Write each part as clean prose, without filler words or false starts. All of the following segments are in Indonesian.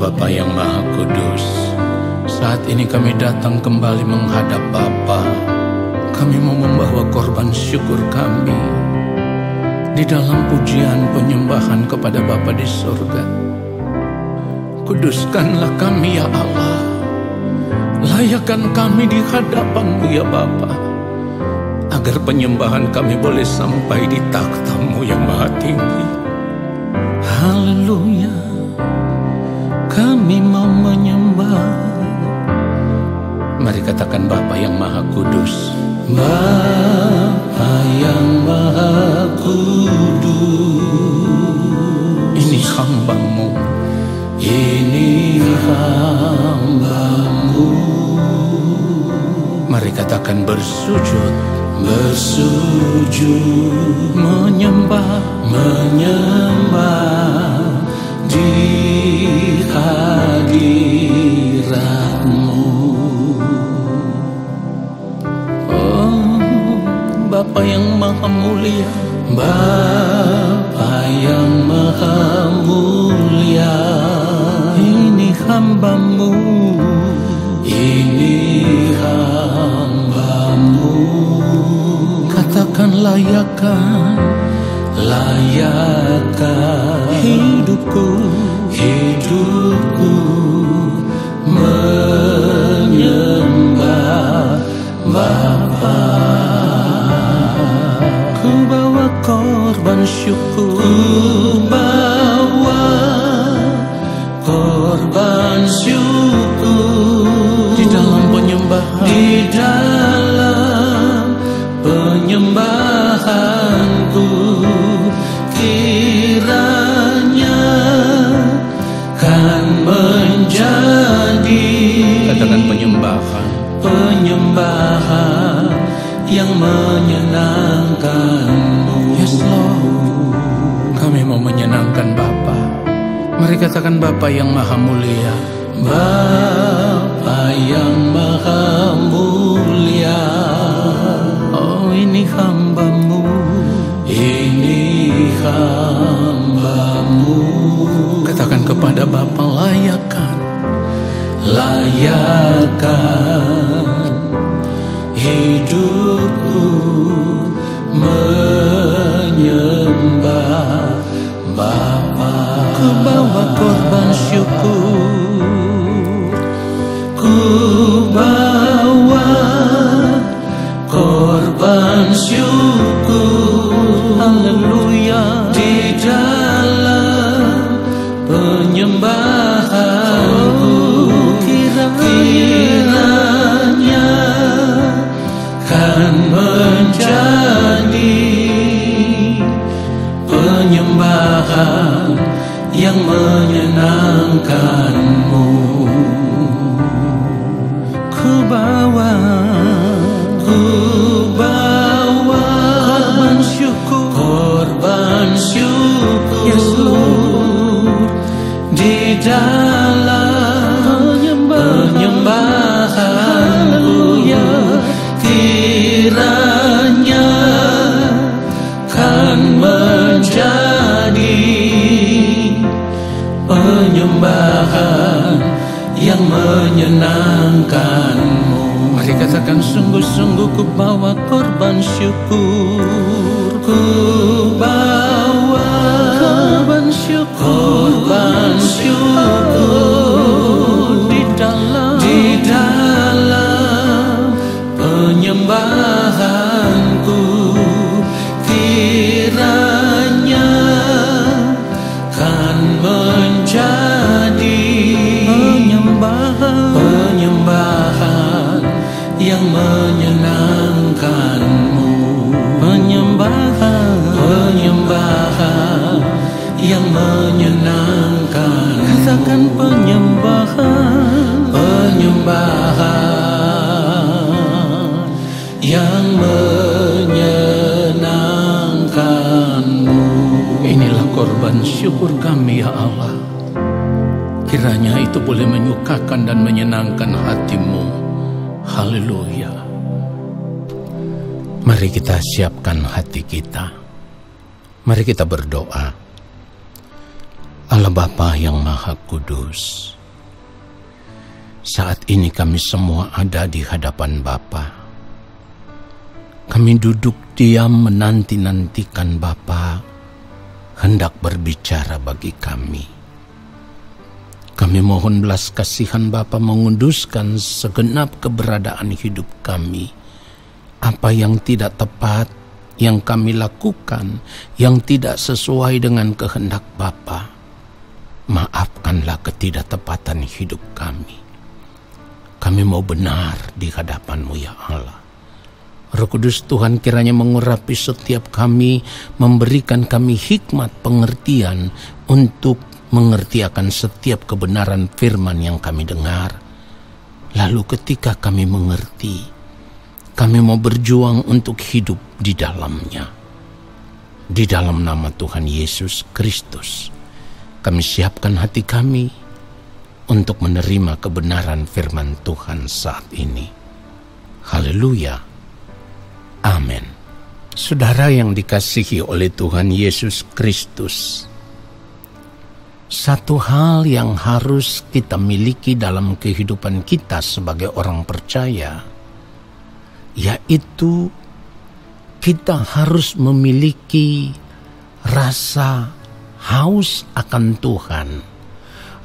Bapa yang Maha Kudus, saat ini kami datang kembali menghadap Bapa. Kami mau membawa korban syukur kami di dalam pujian penyembahan kepada Bapa di surga. Kuduskanlah kami ya Allah, layakkan kami di hadapan-Mu ya Bapa, agar penyembahan kami boleh sampai di takhta-Mu yang maha tinggi. Haleluya, kami mau menyembah. Mari katakan Bapa yang Maha Kudus. Bapa yang Maha Kudus, ini hamba-Mu, ini hamba-Mu. Mari katakan bersujud, bersujud, menyembah, menyembah di hadirat-Mu. Oh, Bapa yang maha mulia, Bapa yang maha mulia, ini hamba-Mu, ini hamba-Mu. Katakan layakkan, layakkan hidupku, hidupku menyembah Bapa. Ku bawa korban syukur, ku bawa korban syukur di dalam penyembahan, di dalam penyembahanku. Kiranya kan menjadi, katakan penyembahan, penyembahan yang menyenangkan-Mu. Yes Lord, kami mau menyenangkan Bapa. Mari katakan Bapa yang maha mulia, Bapa yang maha mulia. Oh, ini hamba-Mu, ini hamba-Mu. Katakan kepada Bapa, layakkan, layakkan hidupku menyembah Bapa. Ku bawa korban syukur, ku bawa korban syukur, haleluya, di dalam penyembahanku. Kiranya kan menjadi penyembahan yang menyenangkan-Mu. Ku bawa korban syukur, korban syukur, yes Lord, di dalam penyembahanku. Kiranya kan menjadi penyembahan yang menyenangkan-Mu. Mari katakan sungguh-sungguh ku bawa korban syukur, ku bawa korban syukur, korban syukur di dalam penyembahanku. Kiranya kan menjadi penyembahan yang menyenangkan-Mu, penyembahan yang menyenangkan. Katakan penyembahan yang menyenangkan-Mu. Inilah korban syukur kami ya Allah. Kiranya itu boleh menyukakan dan menyenangkan hati-Mu. Haleluya. Mari kita siapkan hati kita. Mari kita berdoa. Allah Bapa yang Maha Kudus, saat ini kami semua ada di hadapan Bapa. Kami duduk diam menanti-nantikan Bapa hendak berbicara bagi kami. Kami mohon belas kasihan Bapa menguduskan segenap keberadaan hidup kami. Apa yang tidak tepat, yang kami lakukan, yang tidak sesuai dengan kehendak Bapa, maafkanlah ketidaktepatan hidup kami. Kami mau benar di hadapan-Mu ya Allah. Roh Kudus Tuhan kiranya mengurapi setiap kami, memberikan kami hikmat pengertian untuk mengerti akan setiap kebenaran firman yang kami dengar. Lalu ketika kami mengerti, kami mau berjuang untuk hidup di dalamnya. Di dalam nama Tuhan Yesus Kristus, kami siapkan hati kami untuk menerima kebenaran firman Tuhan saat ini. Haleluya. Amin. Saudara yang dikasihi oleh Tuhan Yesus Kristus, satu hal yang harus kita miliki dalam kehidupan kita sebagai orang percaya, yaitu kita harus memiliki rasa haus akan Tuhan,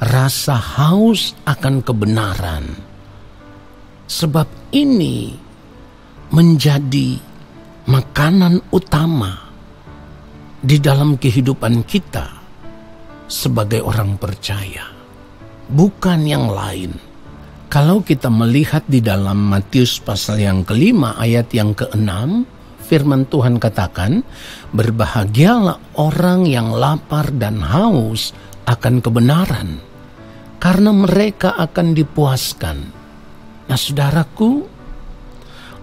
rasa haus akan kebenaran. Sebab ini menjadi makanan utama di dalam kehidupan kita sebagai orang percaya, bukan yang lain. Kalau kita melihat di dalam Matius pasal yang ke-5 ayat yang ke-6, firman Tuhan katakan, berbahagialah orang yang lapar dan haus akan kebenaran, karena mereka akan dipuaskan. Nah saudaraku,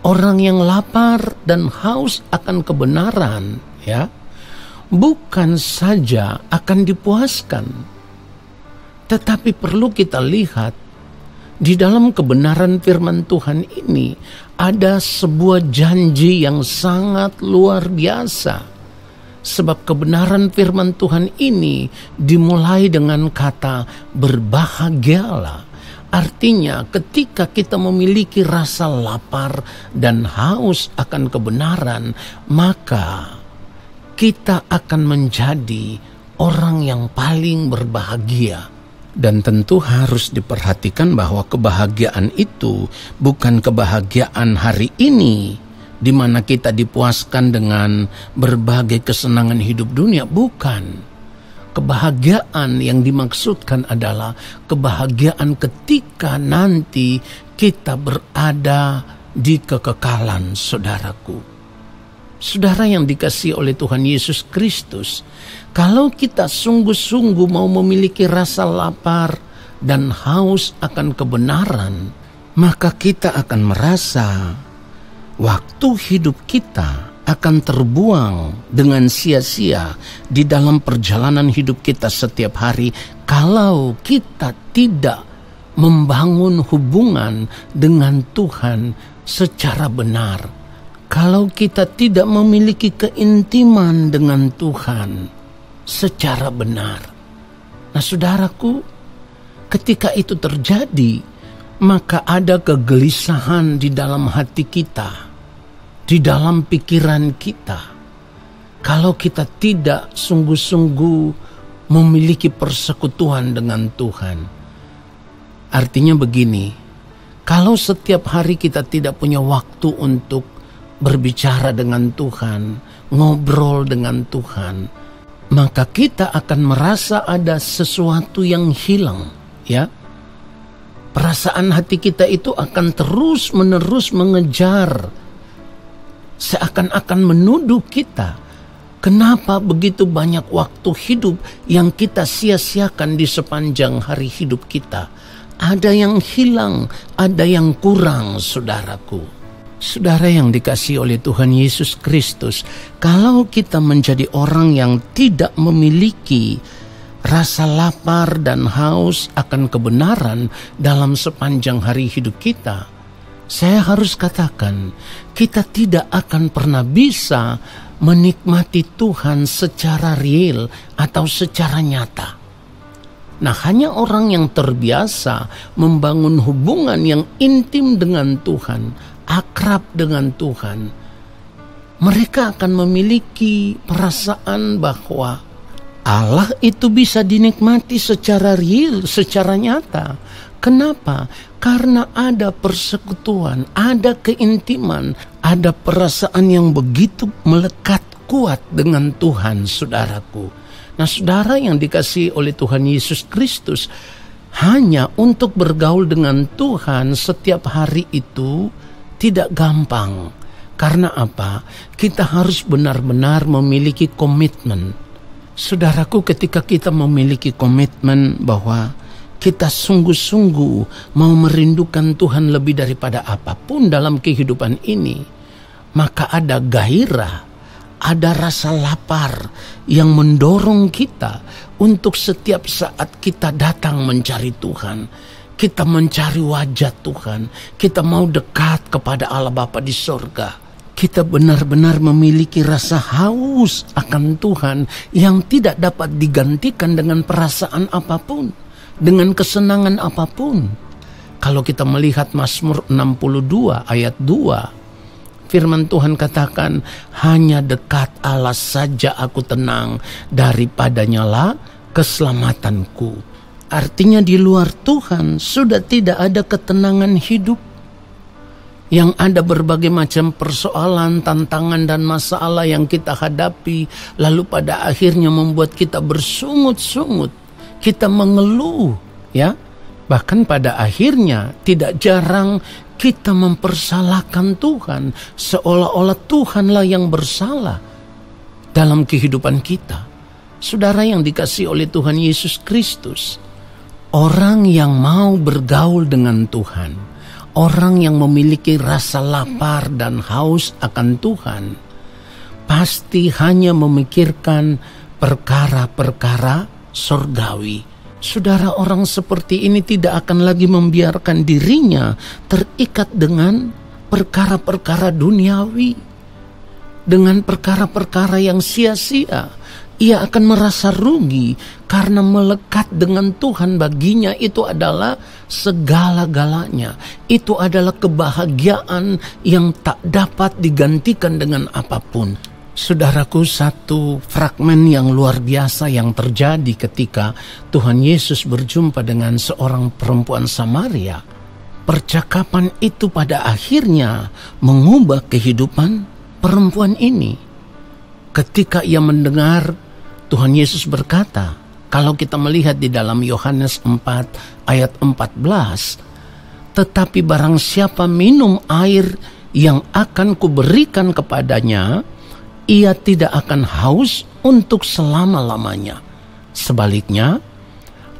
orang yang lapar dan haus akan kebenaran, ya, bukan saja akan dipuaskan, tetapi perlu kita lihat di dalam kebenaran firman Tuhan ini ada sebuah janji yang sangat luar biasa. Sebab kebenaran firman Tuhan ini dimulai dengan kata berbahagialah. Artinya ketika kita memiliki rasa lapar dan haus akan kebenaran, maka kita akan menjadi orang yang paling berbahagia. Dan tentu harus diperhatikan bahwa kebahagiaan itu bukan kebahagiaan hari ini, di mana kita dipuaskan dengan berbagai kesenangan hidup dunia. Bukan. Kebahagiaan yang dimaksudkan adalah kebahagiaan ketika nanti kita berada di kekekalan, saudaraku. Saudara yang dikasihi oleh Tuhan Yesus Kristus, kalau kita sungguh-sungguh mau memiliki rasa lapar dan haus akan kebenaran, maka kita akan merasa waktu hidup kita akan terbuang dengan sia-sia di dalam perjalanan hidup kita setiap hari kalau kita tidak membangun hubungan dengan Tuhan secara benar. Kalau kita tidak memiliki keintiman dengan Tuhan secara benar. Nah saudaraku, ketika itu terjadi, maka ada kegelisahan di dalam hati kita, di dalam pikiran kita. Kalau kita tidak sungguh-sungguh memiliki persekutuan dengan Tuhan. Artinya begini, kalau setiap hari kita tidak punya waktu untuk berbicara dengan Tuhan, ngobrol dengan Tuhan, maka kita akan merasa ada sesuatu yang hilang, ya. Perasaan hati kita itu akan terus-menerus mengejar, seakan-akan menuduh kita. Kenapa begitu banyak waktu hidup yang kita sia-siakan di sepanjang hari hidup kita? Ada yang hilang, ada yang kurang, saudaraku. Saudara yang dikasihi oleh Tuhan Yesus Kristus, kalau kita menjadi orang yang tidak memiliki rasa lapar dan haus akan kebenaran dalam sepanjang hari hidup kita, saya harus katakan, kita tidak akan pernah bisa menikmati Tuhan secara real atau secara nyata. Nah, hanya orang yang terbiasa membangun hubungan yang intim dengan Tuhan, akrab dengan Tuhan, mereka akan memiliki perasaan bahwa Allah itu bisa dinikmati secara real, secara nyata. Kenapa? Karena ada persekutuan, ada keintiman, ada perasaan yang begitu melekat kuat dengan Tuhan, saudaraku. Nah, saudara yang dikasihi oleh Tuhan Yesus Kristus, hanya untuk bergaul dengan Tuhan setiap hari itu tidak gampang. Karena apa? Kita harus benar-benar memiliki komitmen. Saudaraku, ketika kita memiliki komitmen bahwa kita sungguh-sungguh mau merindukan Tuhan lebih daripada apapun dalam kehidupan ini, maka ada gairah, ada rasa lapar yang mendorong kita untuk setiap saat kita datang mencari Tuhan. Kita mencari wajah Tuhan. Kita mau dekat kepada Allah Bapa di sorga. Kita benar-benar memiliki rasa haus akan Tuhan yang tidak dapat digantikan dengan perasaan apapun, dengan kesenangan apapun. Kalau kita melihat Mazmur 62 ayat 2, firman Tuhan katakan, hanya dekat Allah saja aku tenang, daripadanya lah keselamatanku. Artinya di luar Tuhan sudah tidak ada ketenangan hidup. Yang ada berbagai macam persoalan, tantangan dan masalah yang kita hadapi, lalu pada akhirnya membuat kita bersungut-sungut, kita mengeluh, ya. Bahkan pada akhirnya tidak jarang kita mempersalahkan Tuhan, seolah-olah Tuhanlah yang bersalah dalam kehidupan kita. Saudara yang dikasihi oleh Tuhan Yesus Kristus, orang yang mau bergaul dengan Tuhan, orang yang memiliki rasa lapar dan haus akan Tuhan, pasti hanya memikirkan perkara-perkara surgawi. Saudara, orang seperti ini tidak akan lagi membiarkan dirinya terikat dengan perkara-perkara duniawi, dengan perkara-perkara yang sia-sia. Ia akan merasa rugi karena melekat dengan Tuhan baginya itu adalah segala-galanya. Itu adalah kebahagiaan yang tak dapat digantikan dengan apapun. Saudaraku, satu fragmen yang luar biasa yang terjadi ketika Tuhan Yesus berjumpa dengan seorang perempuan Samaria. Percakapan itu pada akhirnya mengubah kehidupan perempuan ini. Ketika ia mendengar Tuhan Yesus berkata, kalau kita melihat di dalam Yohanes 4 ayat 14, tetapi barang siapa minum air yang akan kuberikan kepadanya, ia tidak akan haus untuk selama-lamanya. Sebaliknya,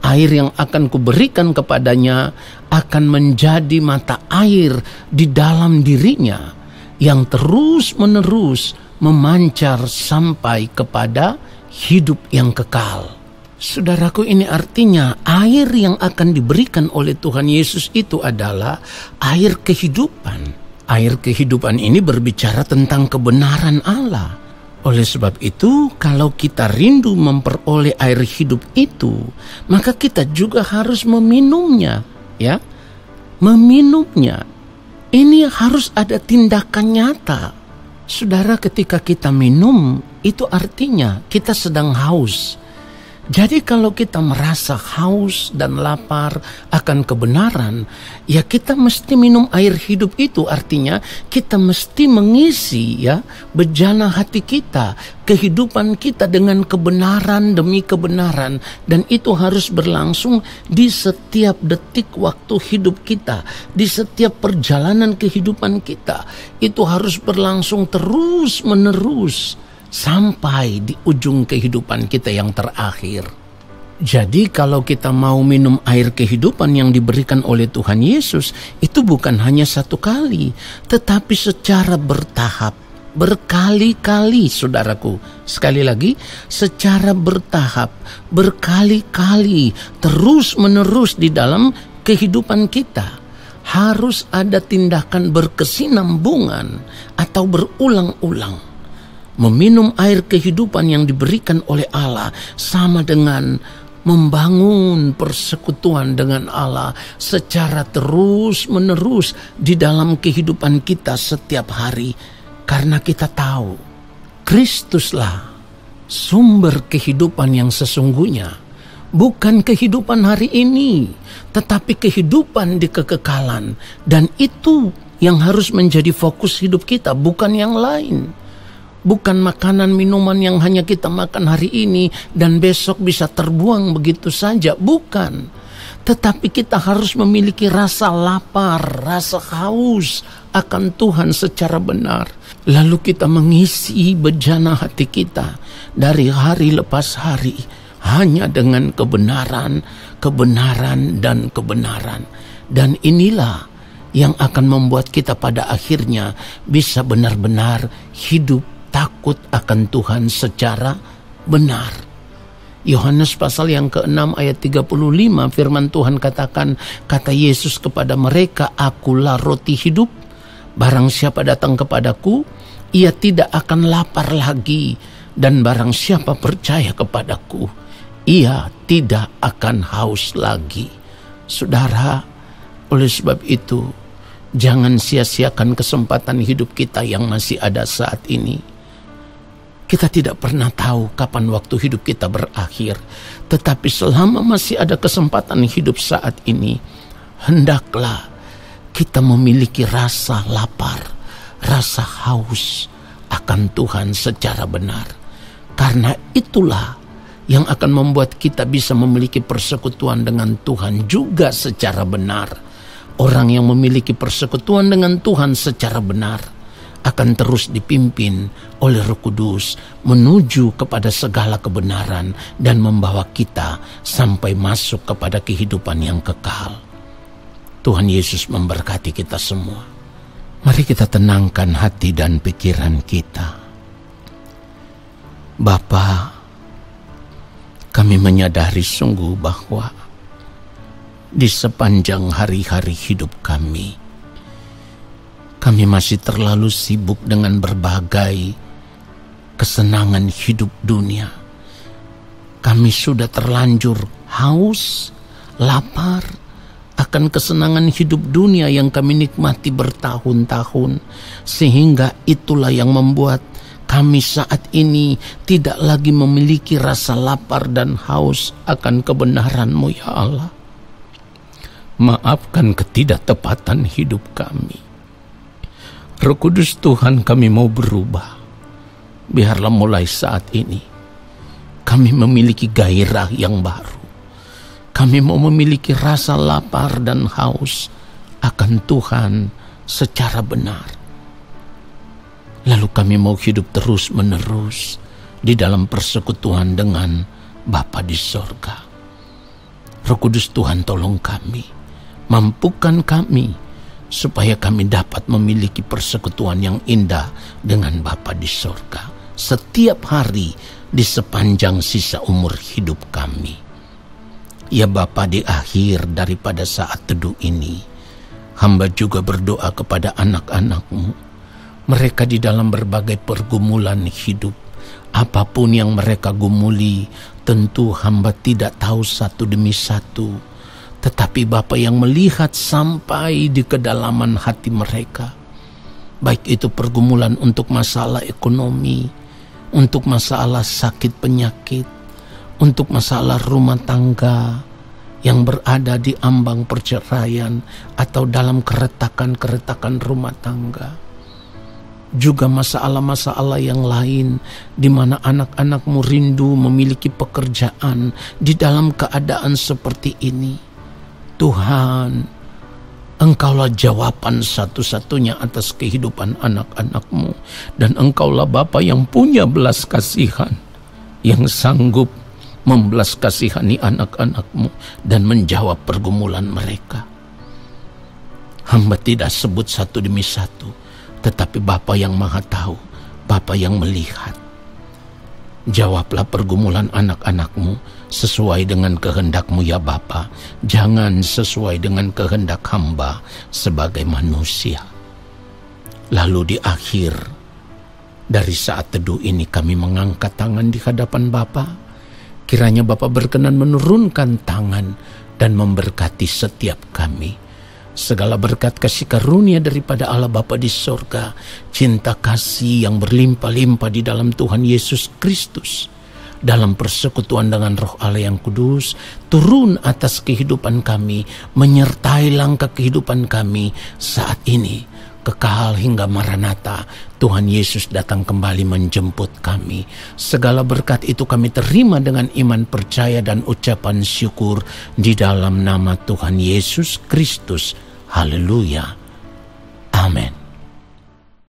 air yang akan kuberikan kepadanya akan menjadi mata air di dalam dirinya, yang terus-menerus memancar sampai kepada hidup yang kekal. Saudaraku, ini artinya air yang akan diberikan oleh Tuhan Yesus itu adalah air kehidupan. Air kehidupan ini berbicara tentang kebenaran Allah. Oleh sebab itu, kalau kita rindu memperoleh air hidup itu, maka kita juga harus meminumnya, ya. Meminumnya. Ini harus ada tindakan nyata. Saudara, ketika kita minum, itu artinya kita sedang haus. Jadi kalau kita merasa haus dan lapar akan kebenaran, ya kita mesti minum air hidup itu. Artinya kita mesti mengisi, ya, bejana hati kita, kehidupan kita dengan kebenaran demi kebenaran. Dan itu harus berlangsung di setiap detik waktu hidup kita, di setiap perjalanan kehidupan kita. Itu harus berlangsung terus menerus sampai di ujung kehidupan kita yang terakhir. Jadi kalau kita mau minum air kehidupan yang diberikan oleh Tuhan Yesus, itu bukan hanya satu kali, tetapi secara bertahap, berkali-kali, saudaraku. Sekali lagi, secara bertahap, berkali-kali, terus-menerus di dalam kehidupan kita. Harus ada tindakan berkesinambungan atau berulang-ulang. Meminum air kehidupan yang diberikan oleh Allah sama dengan membangun persekutuan dengan Allah secara terus-menerus di dalam kehidupan kita setiap hari. Karena kita tahu Kristuslah sumber kehidupan yang sesungguhnya. Bukan kehidupan hari ini, tetapi kehidupan di kekekalan. Dan itu yang harus menjadi fokus hidup kita, bukan yang lain. Bukan makanan minuman yang hanya kita makan hari ini dan besok bisa terbuang begitu saja. Bukan. Tetapi kita harus memiliki rasa lapar, rasa haus akan Tuhan secara benar. Lalu kita mengisi bejana hati kita dari hari lepas hari hanya dengan kebenaran, kebenaran, dan kebenaran. Dan inilah yang akan membuat kita pada akhirnya bisa benar-benar hidup takut akan Tuhan secara benar. Yohanes pasal yang ke-6 ayat 35 firman Tuhan katakan, kata Yesus kepada mereka, "Akulah roti hidup, barang siapa datang kepadaku, ia tidak akan lapar lagi, dan barang siapa percaya kepadaku, ia tidak akan haus lagi." Saudara, oleh sebab itu, jangan sia-siakan kesempatan hidup kita yang masih ada saat ini. Kita tidak pernah tahu kapan waktu hidup kita berakhir. Tetapi selama masih ada kesempatan hidup saat ini, hendaklah kita memiliki rasa lapar, rasa haus akan Tuhan secara benar. Karena itulah yang akan membuat kita bisa memiliki persekutuan dengan Tuhan juga secara benar. Orang yang memiliki persekutuan dengan Tuhan secara benar akan terus dipimpin oleh Roh Kudus menuju kepada segala kebenaran dan membawa kita sampai masuk kepada kehidupan yang kekal. Tuhan Yesus memberkati kita semua. Mari kita tenangkan hati dan pikiran kita. Bapa, kami menyadari sungguh bahwa di sepanjang hari-hari hidup kami masih terlalu sibuk dengan berbagai kesenangan hidup dunia. Kami sudah terlanjur haus, lapar akan kesenangan hidup dunia yang kami nikmati bertahun-tahun. Sehingga itulah yang membuat kami saat ini tidak lagi memiliki rasa lapar dan haus akan kebenaran-Mu, ya Allah. Maafkan ketidaktepatan hidup kami. Roh Kudus Tuhan, kami mau berubah. Biarlah mulai saat ini kami memiliki gairah yang baru. Kami mau memiliki rasa lapar dan haus akan Tuhan secara benar. Lalu kami mau hidup terus-menerus di dalam persekutuan dengan Bapa di sorga. Roh Kudus Tuhan, tolong kami, mampukan kami supaya kami dapat memiliki persekutuan yang indah dengan Bapa di sorga setiap hari di sepanjang sisa umur hidup kami. Ya Bapa, di akhir daripada saat teduh ini, hamba juga berdoa kepada anak-anak-Mu. Mereka di dalam berbagai pergumulan hidup, apapun yang mereka gumuli, tentu hamba tidak tahu satu demi satu. Tetapi Bapa yang melihat sampai di kedalaman hati mereka. Baik itu pergumulan untuk masalah ekonomi, untuk masalah sakit penyakit, untuk masalah rumah tangga yang berada di ambang perceraian atau dalam keretakan-keretakan rumah tangga. Juga masalah-masalah yang lain di mana anak-anak-Mu rindu memiliki pekerjaan di dalam keadaan seperti ini. Tuhan, Engkaulah jawaban satu-satunya atas kehidupan anak-anak-Mu. Dan Engkaulah Bapa yang punya belas kasihan, yang sanggup membelas kasihani anak-anak-Mu dan menjawab pergumulan mereka. Hamba tidak sebut satu demi satu, tetapi Bapa yang Maha Tahu, Bapa yang melihat. Jawablah pergumulan anak-anak-Mu sesuai dengan kehendak-Mu, ya Bapa. Jangan sesuai dengan kehendak hamba sebagai manusia. Lalu di akhir dari saat teduh ini kami mengangkat tangan di hadapan Bapa. Kiranya Bapa berkenan menurunkan tangan dan memberkati setiap kami. Segala berkat kasih karunia daripada Allah Bapa di sorga, cinta kasih yang berlimpah-limpah di dalam Tuhan Yesus Kristus, dalam persekutuan dengan Roh Allah yang kudus, turun atas kehidupan kami, menyertai langkah kehidupan kami saat ini, kekal hingga Maranatha, Tuhan Yesus datang kembali menjemput kami. Segala berkat itu kami terima dengan iman, percaya, dan ucapan syukur di dalam nama Tuhan Yesus Kristus. Haleluya. Amin.